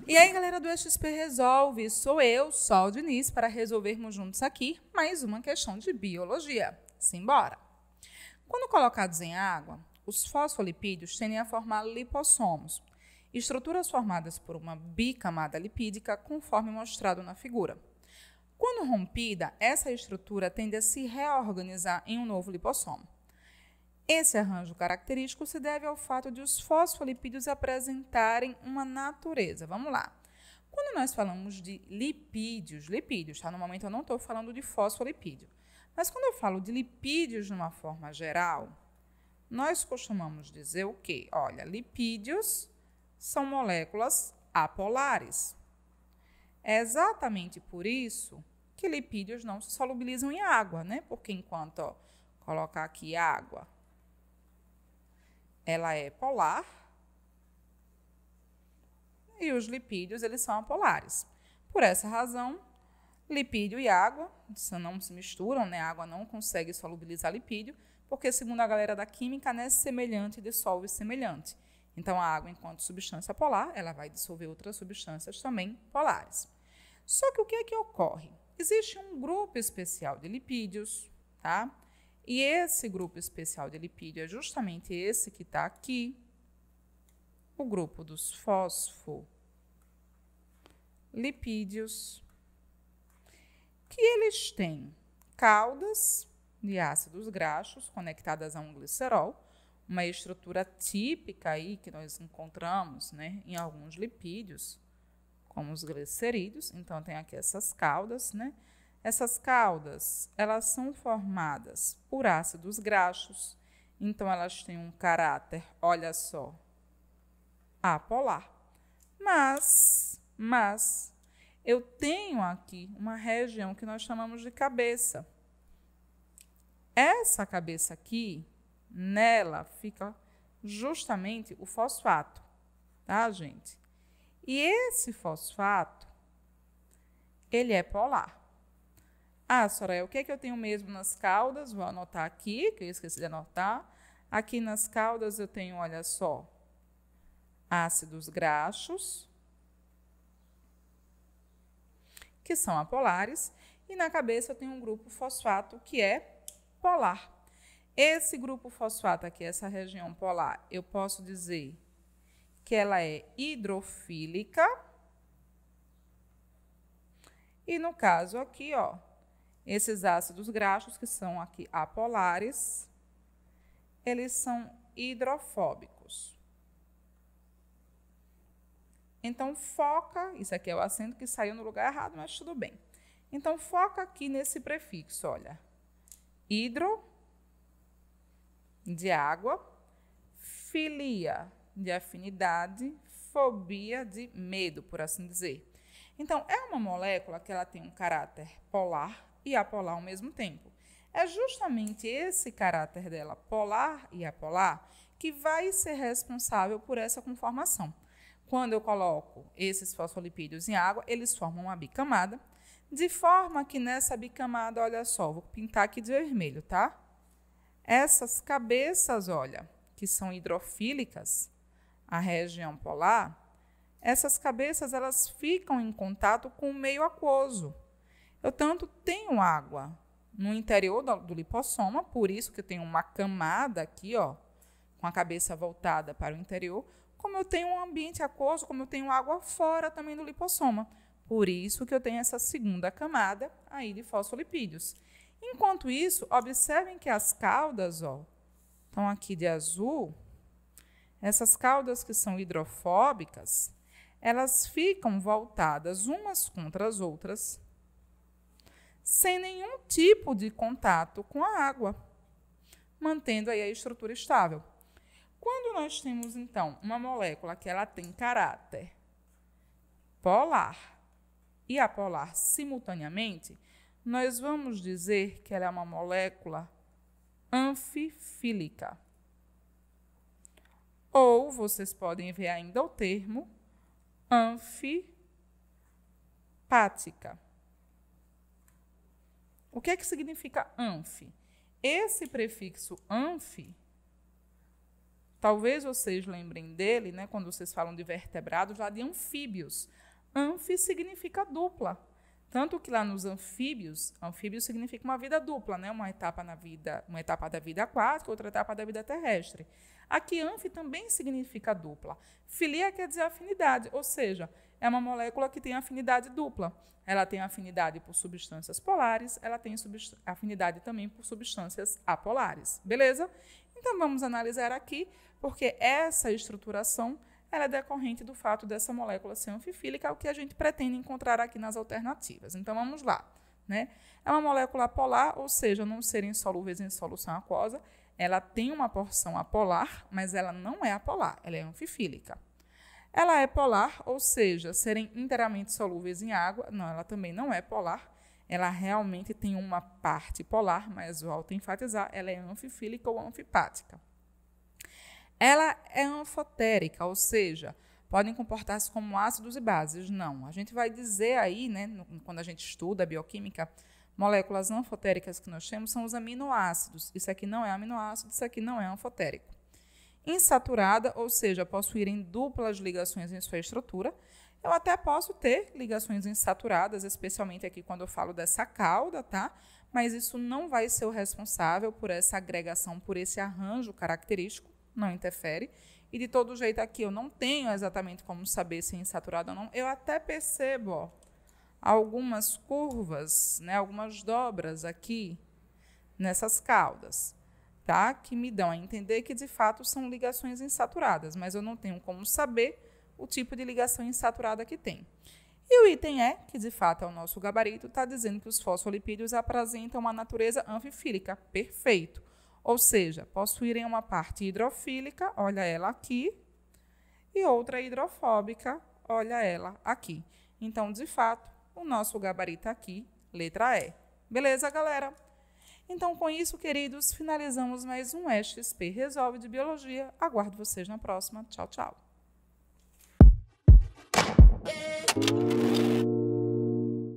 E aí, galera do XP Resolve, sou eu, Sol Diniz, para resolvermos juntos aqui mais uma questão de biologia. Simbora! Quando colocados em água, os fosfolipídios tendem a formar lipossomos, estruturas formadas por uma bicamada lipídica, conforme mostrado na figura. Quando rompida, essa estrutura tende a se reorganizar em um novo lipossomo. Esse arranjo característico se deve ao fato de os fosfolipídios apresentarem uma natureza. Vamos lá. Quando nós falamos de lipídios, tá? No momento eu não estou falando de fosfolipídio. Mas quando eu falo de lipídios de uma forma geral, nós costumamos dizer o quê? Olha, lipídios são moléculas apolares. É exatamente por isso que lipídios não se solubilizam em água, né? Porque enquanto, colocar aqui água, ela é polar e os lipídios, eles são apolares. Por essa razão, lipídio e água não se misturam, né? A água não consegue solubilizar lipídio, porque, segundo a galera da química, né, semelhante dissolve semelhante. Então, a água, enquanto substância polar, ela vai dissolver outras substâncias também polares. Só que o que é que ocorre? Existe um grupo especial de lipídios, tá? E esse grupo especial de lipídio é justamente esse que está aqui, o grupo dos fosfolipídios, que eles têm caudas de ácidos graxos conectadas a um glicerol, uma estrutura típica aí que nós encontramos, né, em alguns lipídios, como os glicerídeos. Então, tem aqui essas caudas, né? Essas caudas, elas são formadas por ácidos graxos, então elas têm um caráter, olha só, apolar. Mas eu tenho aqui uma região que nós chamamos de cabeça. Essa cabeça aqui, nela fica justamente o fosfato, tá, gente? E esse fosfato, ele é polar. Ah, Soraya, o que é que eu tenho mesmo nas caudas? Vou anotar aqui, que eu esqueci de anotar. Aqui nas caudas eu tenho, olha só, ácidos graxos, que são apolares, e na cabeça eu tenho um grupo fosfato que é polar. Esse grupo fosfato aqui, essa região polar, eu posso dizer que ela é hidrofílica. E no caso aqui, ó, esses ácidos graxos, que são aqui apolares, eles são hidrofóbicos. Então, foca, isso aqui é o acento que saiu no lugar errado, mas tudo bem. Então, foca aqui nesse prefixo, olha. Hidro, de água, filia, de afinidade, fobia, de medo, por assim dizer. Então, é uma molécula que ela tem um caráter polar e apolar ao mesmo tempo. É justamente esse caráter dela, polar e apolar, que vai ser responsável por essa conformação. Quando eu coloco esses fosfolipídios em água, eles formam uma bicamada, de forma que nessa bicamada, olha só, vou pintar aqui de vermelho, tá? Essas cabeças, olha, que são hidrofílicas, a região polar, essas cabeças, elas ficam em contato com o meio aquoso. Eu tanto tenho água no interior do lipossoma, por isso que eu tenho uma camada aqui, ó, com a cabeça voltada para o interior, como eu tenho um ambiente aquoso, como eu tenho água fora também do lipossoma. Por isso que eu tenho essa segunda camada aí de fosfolipídios. Enquanto isso, observem que as caudas, ó, estão aqui de azul. Essas caudas que são hidrofóbicas, elas ficam voltadas umas contra as outras, sem nenhum tipo de contato com a água, mantendo aí a estrutura estável. Quando nós temos, então, uma molécula que ela tem caráter polar e apolar simultaneamente, nós vamos dizer que ela é uma molécula anfifílica. Ou vocês podem ver ainda o termo anfipática. O que é que significa anfi? Esse prefixo anfi talvez vocês lembrem dele, né, quando vocês falam de vertebrados, lá de anfíbios. Anfi significa dupla. Tanto que lá nos anfíbios, anfíbio significa uma vida dupla, né? Uma etapa da vida aquática, outra etapa da vida terrestre. Aqui, anfi também significa dupla. Filia quer dizer afinidade, ou seja, é uma molécula que tem afinidade dupla. Ela tem afinidade por substâncias polares, ela tem afinidade também por substâncias apolares. Beleza? Então, vamos analisar aqui, porque essa estruturação ela é decorrente do fato dessa molécula ser anfifílica, o que a gente pretende encontrar aqui nas alternativas. Então, vamos lá. Né? É uma molécula apolar, ou seja, não serem solúveis em solução aquosa. Ela tem uma porção apolar, mas ela não é apolar, ela é anfifílica. Ela é polar, ou seja, serem inteiramente solúveis em água. Não, ela também não é polar. Ela realmente tem uma parte polar, mas volto a enfatizar, ela é anfifílica ou anfipática. Ela é anfotérica, ou seja, podem comportar-se como ácidos e bases. Não, a gente vai dizer aí, né, quando a gente estuda a bioquímica, moléculas anfotéricas que nós temos são os aminoácidos. Isso aqui não é aminoácido, isso aqui não é anfotérico. Insaturada, ou seja, possuírem duplas ligações em sua estrutura. Eu até posso ter ligações insaturadas, especialmente aqui quando eu falo dessa cauda, tá? Mas isso não vai ser o responsável por essa agregação, por esse arranjo característico. Não interfere. E de todo jeito aqui eu não tenho exatamente como saber se é insaturado ou não. Eu até percebo algumas curvas, né, algumas dobras aqui nessas caudas, tá? Que me dão a entender que de fato são ligações insaturadas, mas eu não tenho como saber o tipo de ligação insaturada que tem. E o item E, que de fato é o nosso gabarito, está dizendo que os fosfolipídios apresentam uma natureza anfifílica. Perfeito. Ou seja, possuírem uma parte hidrofílica, olha ela aqui, e outra hidrofóbica, olha ela aqui. Então, de fato, o nosso gabarito aqui, letra E. Beleza, galera? Então, com isso, queridos, finalizamos mais um ESC Resolve de Biologia. Aguardo vocês na próxima. Tchau, tchau.